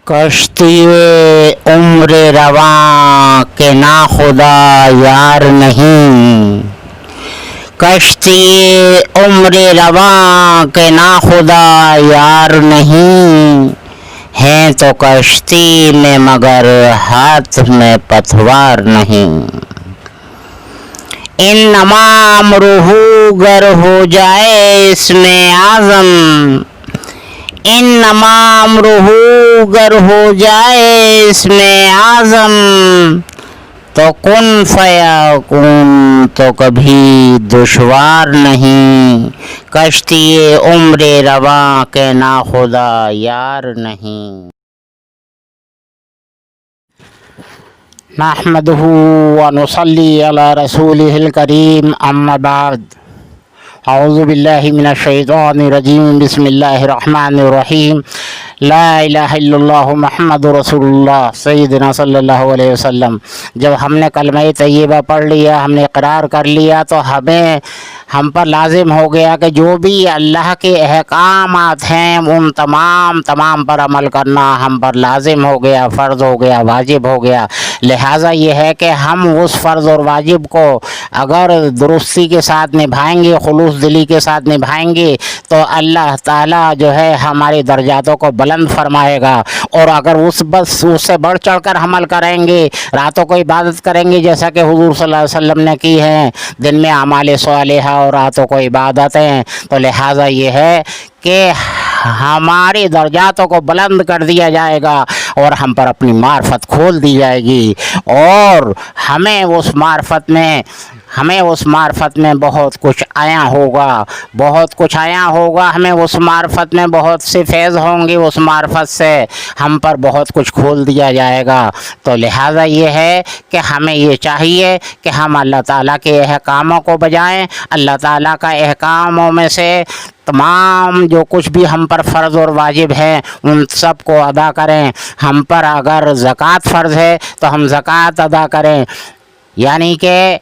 کشتی عمر رواں کے ناخدا یار نہیں، کشتی عمر رواں کے ناخدا یار نہیں، ہیں تو کشتی میں مگر ہاتھ میں پتوار نہیں۔ انما امرہ گر ہو جائے اس میں اعظم، انما امرہ گر ہو جائے اس میں اعظم، تو کن فیکون تو کبھی دشوار نہیں، کشتی عمر رواں کے ناخدا یار نہیں۔ نحمدہ ونصلی علی رسولہ الکریم، اما بعد، اعوذ باللہ من الشیطان الرجیم، بسم اللہ الرحمن الرحیم، لا الہ الا اللہ محمد رسول اللہ سیدنا صلی اللہ علیہ وسلم۔ جب ہم نے کلمہ طیبہ پڑھ لیا، ہم نے اقرار کر لیا، تو ہم پر لازم ہو گیا کہ جو بھی اللہ کے احکامات ہیں ان تمام پر عمل کرنا ہم پر لازم ہو گیا، فرض ہو گیا، واجب ہو گیا۔ لہٰذا یہ ہے کہ ہم اس فرض اور واجب کو اگر درستی کے ساتھ نبھائیں گے، خلوص دلی کے ساتھ نبھائیں گے، تو اللہ تعالیٰ جو ہے ہمارے درجاتوں کو بلند فرمائے گا۔ اور اگر اس سے بڑھ چڑھ کر عمل کریں گے، راتوں کو عبادت کریں گے جیسا کہ حضور صلی اللہ علیہ وسلم نے کی ہے، دن میں اعمال صالحہ اور راتوں کو عبادتیں، تو لہٰذا یہ ہے کہ ہمارے درجاتوں کو بلند کر دیا جائے گا اور ہم پر اپنی معرفت کھول دی جائے گی، اور ہمیں اس معرفت میں بہت کچھ آیا ہوگا، ہمیں اس معرفت میں بہت سے فیض ہوں گے، اس معرفت سے ہم پر بہت کچھ کھول دیا جائے گا۔ تو لہٰذا یہ ہے کہ ہمیں یہ چاہیے کہ ہم اللہ تعالیٰ کے احکاموں کو بجائیں، اللہ تعالیٰ کا احکاموں میں سے تمام جو کچھ بھی ہم پر فرض اور واجب ہے ان سب کو ادا کریں۔ ہم پر اگر زکوٰۃ فرض ہے تو ہم زکوٰۃ ادا کریں، یعنی کہ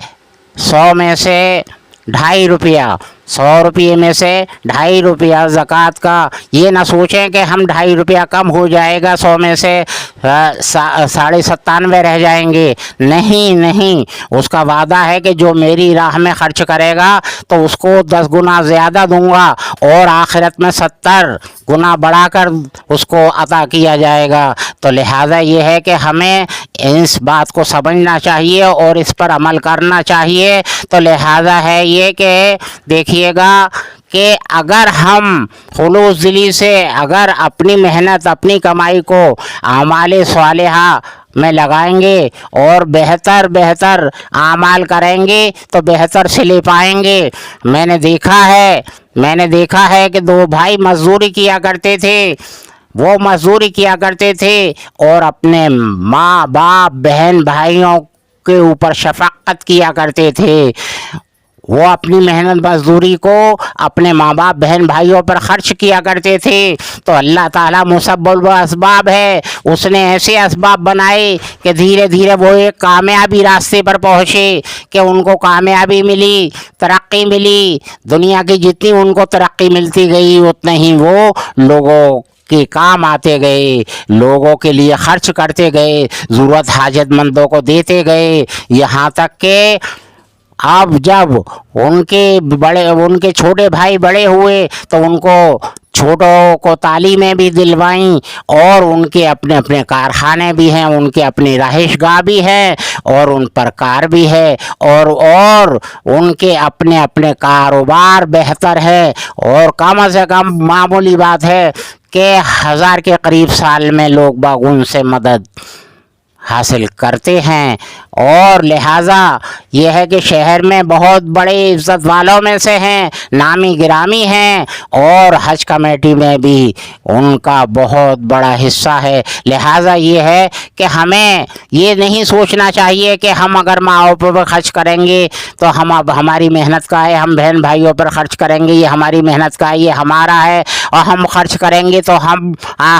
100 میں سے 2.5 روپیہ، 100 روپیے میں سے 2.5 روپیہ زکوٰۃ کا۔ یہ نہ سوچیں کہ ہم 2.5 روپیہ کم ہو جائے گا، 100 میں سے 97.5 رہ جائیں گے۔ نہیں، اس کا وعدہ ہے کہ جو میری راہ میں خرچ کرے گا تو اس کو 10 گنا زیادہ دوں گا، اور آخرت میں 70 گنا بڑھا کر اس کو عطا کیا جائے گا۔ تو لہٰذا یہ ہے کہ ہمیں اس بات کو سمجھنا چاہیے اور اس پر عمل کرنا چاہیے۔ تو لہٰذا ہے یہ کہ دیکھیے گا کہ اگر ہم خلوص دلی سے اگر اپنی محنت، اپنی کمائی کو اعمال صالحہ میں لگائیں گے اور بہتر اعمال کریں گے تو بہتر سے لے پائیں گے۔ میں نے دیکھا ہے کہ 2 بھائی مزدوری کیا کرتے تھے، اور اپنے ماں باپ بہن بھائیوں کے اوپر شفقت کیا کرتے تھے۔ وہ اپنی محنت مزدوری کو اپنے ماں باپ بہن بھائیوں پر خرچ کیا کرتے تھے، تو اللہ تعالیٰ مسبب اسباب ہے، اس نے ایسے اسباب بنائے کہ دھیرے دھیرے وہ ایک کامیابی راستے پر پہنچے، کہ ان کو کامیابی ملی، ترقی ملی، دنیا کی جتنی ان کو ترقی ملتی گئی اتنے ہی وہ لوگوں کے کام آتے گئے، لوگوں کے لیے خرچ کرتے گئے، ضرورت حاجت مندوں کو دیتے گئے، یہاں تک کہ اب جب ان کے چھوٹے بھائی بڑے ہوئے تو ان کو چھوٹوں کو تعلیمیں بھی دلوائیں، اور ان کے اپنے کارخانے بھی ہیں، ان کے اپنی رہائش گاہ بھی ہے، اور ان پر کار بھی ہے، اور ان کے اپنے کاروبار بہتر ہے، اور کم از کم معمولی بات ہے کہ 1000 کے قریب سال میں لوگ باغ ان سے مدد حاصل کرتے ہیں۔ اور لہٰذا یہ ہے کہ شہر میں بہت بڑے عزت والوں میں سے ہیں، نامی گرامی ہیں، اور حج کمیٹی میں بھی ان کا بہت بڑا حصہ ہے۔ لہٰذا یہ ہے کہ ہمیں یہ نہیں سوچنا چاہیے کہ ہم اگر ماں باپ پر خرچ کریں گے تو ہماری محنت کا ہے، ہم بہن بھائیوں پر خرچ کریں گے یہ ہماری محنت کا ہے، یہ ہمارا ہے، اور ہم خرچ کریں گے تو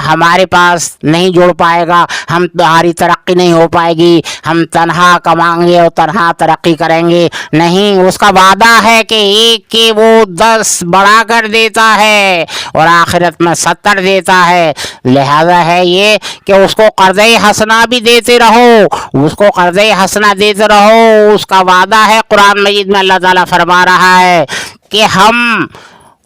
ہمارے پاس نہیں جڑ پائے گا، ہماری ترقی نہیں ہو پائے گی، ہم تنہا کمائیں گے اور تنہا ترقی کریں گے، نہیں، اس کا وعدہ ہے کہ ایک کے وہ 10 بڑھا کر دیتا ہے اور آخرت میں 70 دیتا ہے۔ لہذا ہے یہ کہ اس کو قرض حسنہ بھی دیتے رہو، اس کو قرض حسنہ دیتے رہو، اس کا وعدہ ہے۔ قرآن مجید میں اللہ تعالیٰ فرما رہا ہے کہ ہم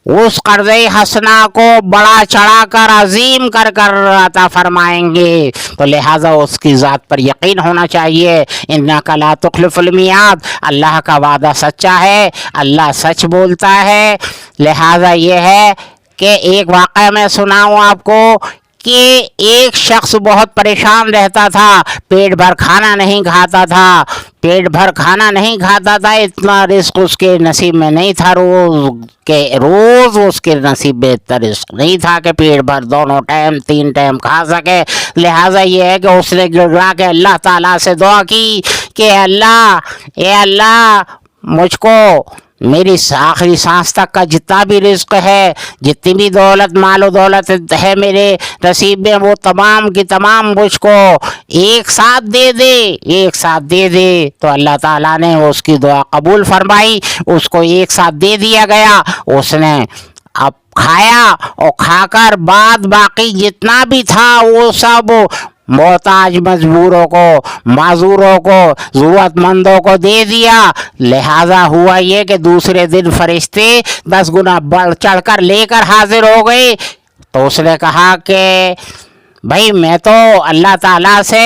اس قرض حسنہ کو بڑا چڑھا کر عظیم کر کر عطا فرمائیں گے، تو لہٰذا اس کی ذات پر یقین ہونا چاہیے۔ انک لا تخلف المیعاد، اللہ کا وعدہ سچا ہے، اللہ سچ بولتا ہے۔ لہٰذا یہ ہے کہ ایک واقعہ میں سناؤں آپ کو کہ ایک شخص بہت پریشان رہتا تھا، پیٹ بھر کھانا نہیں کھاتا تھا، پیٹ بھر کھانا نہیں کھاتا تھا، اتنا رزق اس کے نصیب میں نہیں تھا، روز اس کے نصیب میں اتنا رزق نہیں تھا کہ پیٹ بھر دونوں ٹائم 3 ٹائم کھا سکے۔ لہٰذا یہ ہے کہ اس نے گڑگڑا کے اللہ تعالیٰ سے دعا کی کہ اے اللہ مجھ کو میری آخری سانس تک کا جتنا بھی رزق ہے، جتنی بھی دولت مال و دولت ہے میرے نصیب میں، وہ تمام کی تمام مجھ کو ایک ساتھ دے دے، ایک ساتھ دے دے۔ تو اللہ تعالیٰ نے اس کی دعا قبول فرمائی، اس کو ایک ساتھ دے دیا گیا۔ اس نے اب کھایا اور کھا کر بعد باقی جتنا بھی تھا وہ سب محتاج مجبوروں کو، معذوروں کو، ضرورت مندوں کو دے دیا۔ لہذا ہوا یہ کہ دوسرے دن فرشتے 10 گنا بڑھ چڑھ کر لے کر حاضر ہو گئے۔ تو اس نے کہا کہ بھائی میں تو اللہ تعالیٰ سے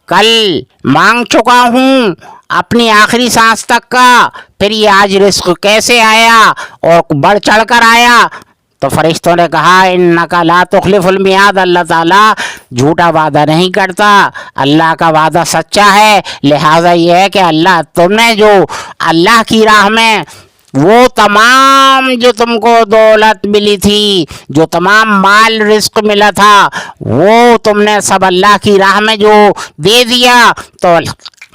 کل مانگ چکا ہوں اپنی آخری سانس تک کا، پھر یہ آج رزق کیسے آیا اور بڑھ چڑھ کر آیا؟ تو فرشتوں نے کہا انک لا تخلف المیعاد، اللہ تعالیٰ جھوٹا وعدہ نہیں کرتا، اللہ کا وعدہ سچا ہے۔ لہٰذا یہ ہے کہ اللہ تم نے جو اللہ کی راہ میں وہ تمام جو تم کو دولت ملی تھی، جو تمام مال رزق ملا تھا، وہ تم نے سب اللہ کی راہ میں جو دے دیا، تو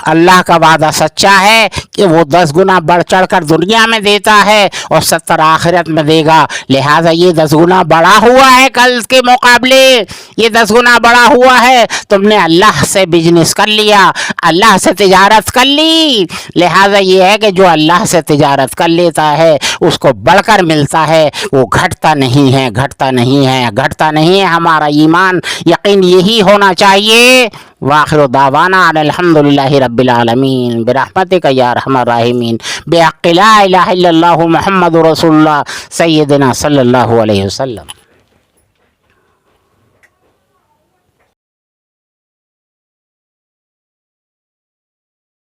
اللہ کا وعدہ سچا ہے کہ وہ 10 گنا بڑھ چڑھ کر دنیا میں دیتا ہے اور 70 آخرت میں دے گا۔ لہٰذا یہ 10 گنا بڑا ہوا ہے کل کے مقابلے، یہ 10 گنا بڑا ہوا ہے، تم نے اللہ سے بزنس کر لیا، اللہ سے تجارت کر لی۔ لہٰذا یہ ہے کہ جو اللہ سے تجارت کر لیتا ہے اس کو بڑھ کر ملتا ہے، وہ گھٹتا نہیں ہے، گھٹتا نہیں ہے، گھٹتا نہیں ہے۔ ہمارا ایمان یقین یہی ہونا چاہیے۔ وآخر دعوانا الحمدللہ رب العالمین برحمتک یا ارحم الراحمین بحق لا الہ الا اللہ محمد رسول اللہ سیدنا صلی اللہ علیہ وسلم۔